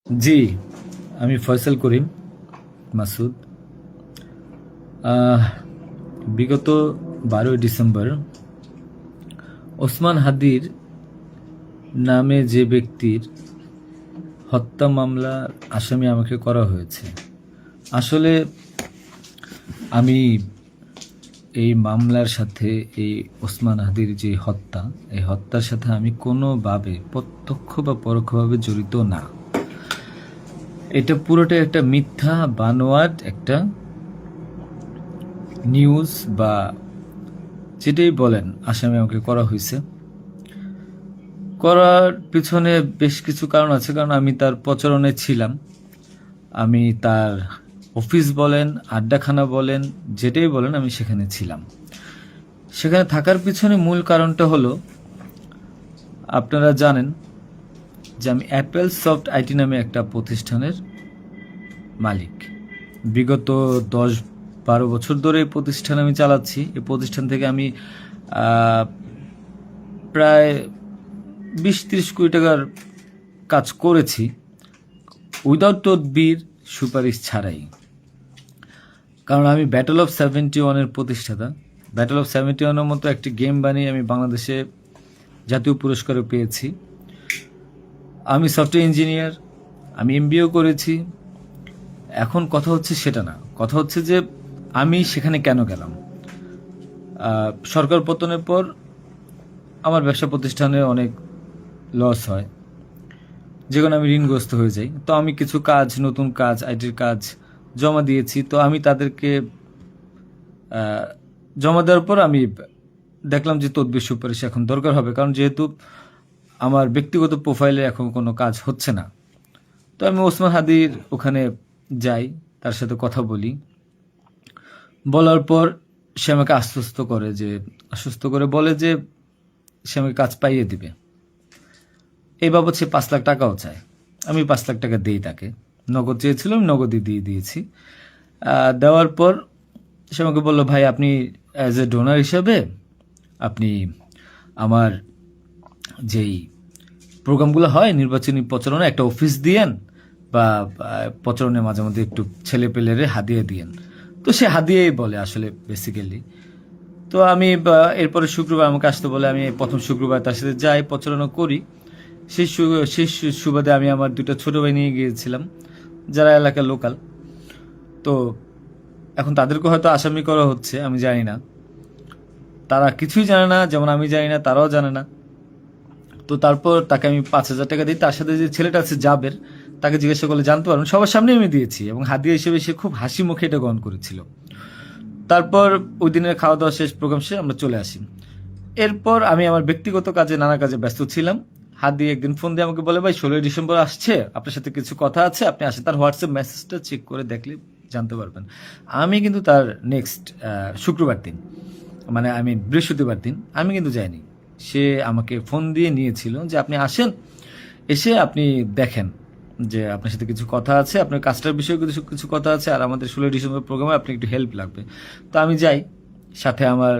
জি, আমি ফয়সাল করিম মাসুদ। আহ, বিগত 12ই ডিসেম্বর ওসমান হাদির নামে যে ব্যক্তির হত্যা মামলার আসামি আমাকে করা হয়েছে। আসলে আমি এই মামলার সাথে এই ওসমান হাদির যে হত্যা, এই হত্যার সাথে আমি কোনোভাবে প্রত্যক্ষ বা পরোক্ষভাবে জড়িত না। এটা পুরোটা একটা মিথ্যা বানোয়াট একটা নিউজ বা যেটাই বলেন আসামি আমাকে করা হয়েছে। করার পিছনে বেশ কিছু কারণ আছে, কারণ আমি তার প্রচারণে ছিলাম। আমি তার অফিস বলেন, আড্ডাখানা বলেন, যেটাই বলেন আমি সেখানে ছিলাম। সেখানে থাকার পিছনে মূল কারণটা হলো, আপনারা জানেন যে আমি অ্যাপেল সফট আইটি নামে একটা প্রতিষ্ঠানের মালিক। বিগত 10-12 বছর ধরে এই প্রতিষ্ঠান আমি চালাচ্ছি। এই প্রতিষ্ঠান থেকে আমি প্রায় 20-30 কোটি টাকার কাজ করেছি উইদাউট তদবির, সুপারিশ ছাড়াই। কারণ আমি ব্যাটল অফ 71-এর প্রতিষ্ঠাতা। ব্যাটল অফ 71-এর মতো একটি গেম বানিয়ে আমি বাংলাদেশে জাতীয় পুরস্কারও পেয়েছি। আমি সফটওয়্যার ইঞ্জিনিয়ার, আমি এমবিএও করেছি। এখন কথা হচ্ছে সেটা না, কথা হচ্ছে যে আমি সেখানে কেন গেলাম। সরকার পতনের পর আমার ব্যবসা প্রতিষ্ঠানে অনেক লস হয়, যেখানে আমি ঋণগ্রস্ত হয়ে যাই। তো আমি কিছু কাজ, নতুন কাজ, আইটির কাজ জমা দিয়েছি। তো আমি তাদেরকে জমা দেওয়ার পর আমি দেখলাম যে তদবির সুপারিশ এখন দরকার হবে, কারণ যেহেতু আমার ব্যক্তিগত প্রোফাইলে এখন কোনো কাজ হচ্ছে না। তো আমি ওসমান হাদির ওখানে যাই, তার সাথে কথা বলি। বলার পর সে আমাকে আশ্বস্ত করে বলে যে সে আমাকে কাজ পাইয়ে দিবে। এই বাবদ সে 5 লাখ টাকাও চায়। আমি 5 লাখ টাকা দিই তাকে। নগদ চেয়েছিল, আমি নগদই দিয়ে দিয়েছি। দেওয়ার পর সে আমাকে বললো, ভাই আপনি অ্যাজ এ ডোনার হিসাবে আপনি আমার যেই প্রোগ্রামগুলো হয় নির্বাচনী প্রচারণা, একটা অফিস দিয়েন, বা প্রচারণে মাঝে মধ্যে একটু ছেলে পেলেরে হাদিয়ে দিয়েন। তো সে হাদিয়েই বলে আসলে বেসিক্যালি। তো আমি এরপরে শুক্রবার আমাকে আসতে বলে, আমি প্রথম শুক্রবার তার সাথে যাই, প্রচারণা করি। সেই সুবাদে আমি আমার 2টা ছোট ভাই নিয়ে গিয়েছিলাম, যারা এলাকার লোকাল। তো এখন তাদেরকে হয়তো আসামি করা হচ্ছে, আমি জানি না। তারা কিছুই জানে না, যেমন আমি জানি না, তারাও জানে না। তো তারপর তাকে আমি 5,000 টাকা দিই। তার সাথে যে ছেলেটা আছে জাবের, তাকে জিজ্ঞাসা করলে জানতে পারবেন, সবার সামনে আমি দিয়েছি এবং হাদিয়া হিসেবে সে খুব হাসি মুখে এটা গ্রহণ করেছিল। তারপর ওই দিনের খাওয়া দাওয়া শেষ, প্রোগ্রাম শেষ, আমরা চলে আসি। এরপর আমি আমার ব্যক্তিগত কাজে, নানা কাজে ব্যস্ত ছিলাম। হাদি একদিন ফোন দিয়ে আমাকে বলে, ভাই 16ই ডিসেম্বর আসছে, আপনার সাথে কিছু কথা আছে, আপনি আসেন। তার হোয়াটসঅ্যাপ মেসেজটা চেক করে দেখলে জানতে পারবেন। আমি কিন্তু তার নেক্সট শুক্রবার দিন, মানে আমি বৃহস্পতিবার দিন আমি কিন্তু যাইনি। সে আমাকে ফোন দিয়ে নিয়েছিল যে আপনি আসেন, এসে আপনি দেখেন যে আপনার সাথে কিছু কথা আছে, আপনার কাজটার বিষয়ে কিছু কিছু কথা আছে, আর আমাদের 16ই ডিসেম্বর প্রোগ্রামে আপনি একটু হেল্প লাগবে। তো আমি যাই। সাথে আমার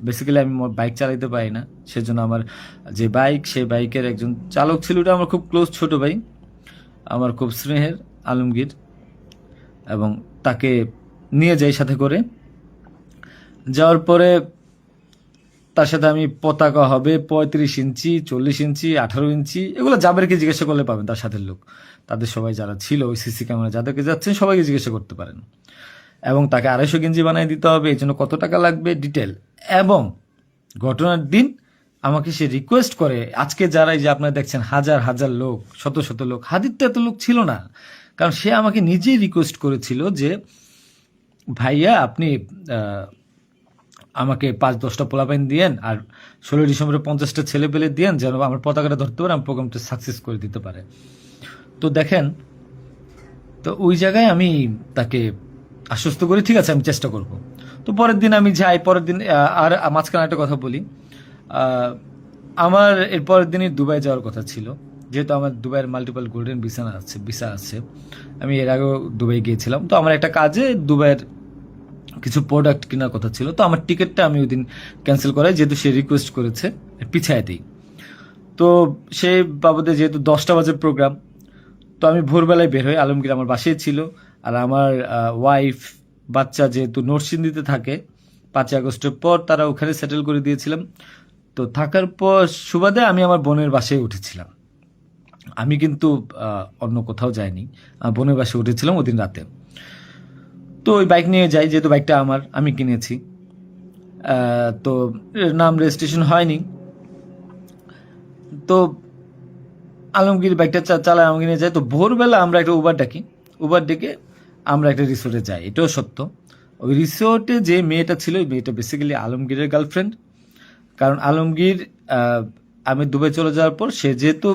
বেসিক্যালি আমি বাইক চালাইতে পারি না, সেজন্য আমার যে বাইক, সেই বাইকের একজন চালক ছিল, ওটা আমার খুব ক্লোজ ছোট ভাই, আমার খুব স্নেহের, আলমগীর। এবং তাকে নিয়ে যাই সাথে করে। যাওয়ার পরে তার সাথে আমি, পতাকা হবে 35 ইঞ্চি, 40 ইঞ্চি, 18 ইঞ্চি, এগুলো জাবেরকে জিজ্ঞাসা করলে পাবেন, তার সাথে লোক, তাদের সবাই যারা ছিল ওই সিসি ক্যামেরা যাদেরকে যাচ্ছেন সবাইকে জিজ্ঞাসা করতে পারেন। এবং তাকে 250 গেঞ্জি বানিয়ে দিতে হবে, এই জন্য কত টাকা লাগবে ডিটেল। এবং ঘটনার দিন আমাকে সে রিকোয়েস্ট করে, আজকে যারা এই যে আপনারা দেখছেন হাজার হাজার লোক, শত শত লোক, হাদির তো এত লোক ছিল না, কারণ সে আমাকে নিজেই রিকোয়েস্ট করেছিল যে ভাইয়া আপনি আমাকে 5-10টা পোলাপাইন দিয়েন, আর 16ই ডিসেম্বরে 50টা ছেলে পেলে দিয়েন, যেন আমার পতাকাটা ধরতে পারে, আমার প্রোগ্রামটা সাকসেস করে দিতে পারে। তো দেখেন, তো ওই জায়গায় আমি তাকে আশ্বস্ত করি, ঠিক আছে আমি চেষ্টা করব। তো পরের দিন আমি যাই। পরের দিন আর মাঝখানে একটা কথা বলি, আমার এর পরের দিনই দুবাই যাওয়ার কথা ছিল, যেহেতু আমার দুবাইয়ের মাল্টিপল গোল্ডেন ভিসা আছে। আমি এর আগেও দুবাই গিয়েছিলাম। তো আমার একটা কাজে দুবাইয়ের কিছু প্রোডাক্ট কেনার কথা ছিল। তো আমার টিকিটটা আমি ওই দিন ক্যান্সেল করাই, যেহেতু সে রিকোয়েস্ট করেছে, পিছায় দিই। তো সেই বাবদে যেহেতু 10টা বাজে প্রোগ্রাম, তো আমি ভোরবেলায় বের হই, আলমগীর আমার বাসায় ছিল। আর আমার ওয়াইফ, বাচ্চা যেহেতু নরসিংদীতে থাকে, 5ই আগস্টের পর তারা ওখানে সেটেল করে দিয়েছিলাম। তো থাকার পর সুবাদে আমি আমার বোনের বাসায় উঠেছিলাম। আমি কিন্তু অন্য কোথাও যাইনি, বোনের বাসায় উঠেছিলাম ওদিন রাতে। তো ওই বাইক নিয়ে যাই, যেহেতু বাইকটা আমি কিনেছি। তো নাম রেজিস্ট্রেশন হয়নি। তো আলমগীর বাইকটা চালায়, আমাকে নিয়ে যায়। তো ভোরবেলা আমরা একটা উবার ডেকে আমরা একটা রিসোর্টে যাই, এটাও সত্য। ওই রিসোর্টে যে মেয়েটা ছিল, ওই মেয়েটা বেসিক্যালি আলমগীরের গার্লফ্রেন্ড। কারণ আলমগীর আমি দুবাই চলে যাওয়ার পর সে যেহেতু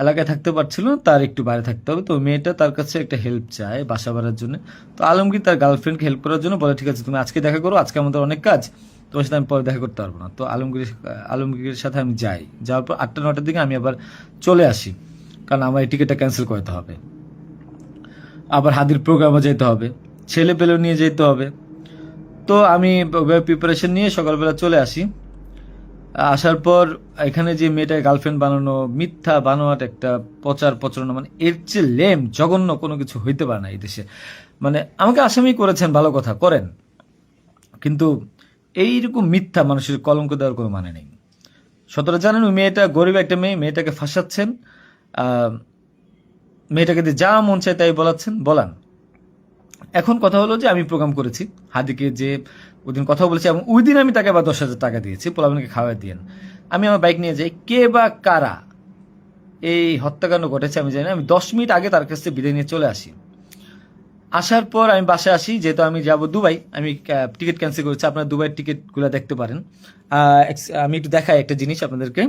এলাকায় থাকতে পারছিল না, তার একটু বাইরে থাকতে হবে। তো মেয়েটা তার কাছে একটা হেল্প চায় বাসা ভাড়ার জন্য। তো আলমগীর তার গার্লফ্রেন্ডকে হেল্প করার জন্য বলে, ঠিক আছে তুমি আজকে দেখা করো, আজকে আমাদের অনেক কাজ, তোমার সাথে আমি পরে দেখা করতে পারবো না। তো আলমগীরের সাথে আমি যাই। যাওয়ার পর 8টা 9টার দিকে আমি আবার চলে আসি, কারণ আমার এই টিকিটটা ক্যান্সেল করতে হবে। আবার হাদির প্রোগ্রামে যেতে হবে, ছেলে পেলেও নিয়ে যেতে হবে। তো আমি প্রিপারেশন নিয়ে সকালবেলা চলে আসি। আসার পর এখানে যে মেয়েটার গার্লফ্রেন্ড বানানো, মিথ্যা বানোয়াট একটা প্রচারণা, মানে এর চেয়ে লেম জঘন্য কোনো কিছু হইতে পারে না এই দেশে। মানে আমাকে আসামি করেছেন, ভালো কথা করেন, কিন্তু এইরকম মিথ্যা মানুষের কলঙ্ক দেওয়ার কোনো মানে নেই। সতরা জানেন ওই মেয়েটা গরিব একটা মেয়ে, মেয়েটাকে ফাঁসাচ্ছেন, মেয়েটাকে দিয়ে যা মন চায় তাই বলান। এখন কথা হলো যে আমি প্রোগ্রাম করেছি হাদিকে, যে ওই দিন কথা বলেছি, এবং ওই দিন আমি তাকে আবার 10,000 টাকা দিয়েছি, পোলাপানকে খাওয়া দিয়েন। আমি আমার বাইক নিয়ে যাই, কে বা কারা এই হত্যাকাণ্ড ঘটেছে আমি জানি না। আমি 10 মিনিট আগে তার কাছ থেকে বিদায় নিয়ে চলে আসি। আসার পর আমি বাসায় আসি, যেহেতু আমি যাব দুবাই, আমি টিকিট ক্যান্সেল করেছি। আপনারা দুবাইয়ের টিকিটগুলো দেখতে পারেন। আমি একটু দেখাই একটা জিনিস আপনাদেরকে।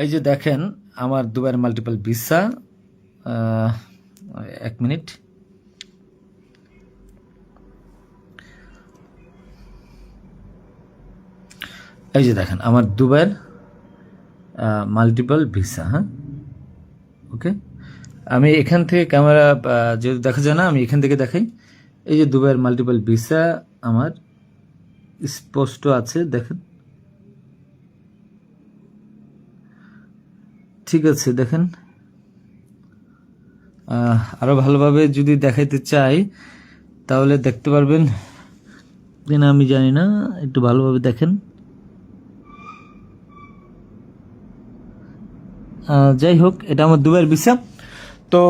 এই যে দেখেন আমার দুবাইয়ের মাল্টিপল ভিসা। 1 মিনিট। এই যে দেখেন আমার দুবাইয়ের মাল্টিপল ভিসা। হ্যাঁ, ওকে। আমি এখান থেকে ক্যামেরা যেহেতু দেখা যায় না, আমি এখান থেকে দেখাই। এই যে দুবাইয়ের মাল্টিপল ভিসা আমার স্পষ্ট আছে, দেখেন। ঠিক আছে, দেখেন। আরো ভালোভাবে যদি দেখাইতে চাই তাহলে দেখতে পারবেন কিনা আমি জানি না, একটু ভালোভাবে দেখেন। যাই হোক, এটা আমার দুবাইয়ের ভিসা। তো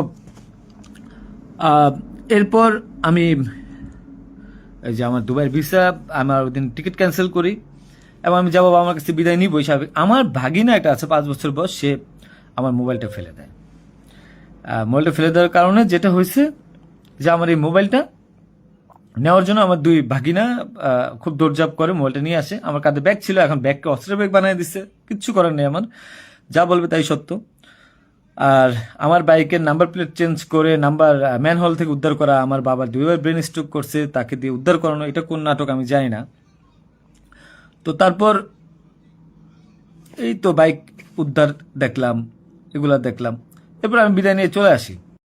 এরপর আমি এই যে আমার দুবাইয়ের ভিসা, আমার ওই দিন টিকিট ক্যান্সেল করি এবং আমি যাবো আমার কাছে বিদায় নিবই স্বাভাবিক। আমার ভাগিনা একটা আছে 5 বছর বয়স, সে আমার মোবাইলটা ফেলে দেয়। মোবাইলটা ফেলে দেওয়ার কারণে যেটা হয়েছে যে আমার এই মোবাইলটা নেওয়ার জন্য আমার দুই ভাগিনা খুব দৌড়ঝাঁপ করে মোবাইলটা নিয়ে আসে। আমার কাঁধে ব্যাগ ছিল, এখন ব্যাগকে অস্ত্রের ব্যাগ বানিয়ে দিচ্ছে, কিচ্ছু করার নেই আমার, যা বলবে তাই সত্য। আর আমার বাইকের নাম্বার প্লেট চেঞ্জ করে নাম্বার ম্যানহোল থেকে উদ্ধার করা, আমার বাবা 2বার ব্রেন স্ট্রোক করছে, তাকে দিয়ে উদ্ধার করানো, এটা কোন নাটক আমি জানি না। তো তারপর এই তো বাইক উদ্ধার দেখলাম, এগুলা দেখলাম। এরপর আমি বিদায় নিয়ে চলে আসি।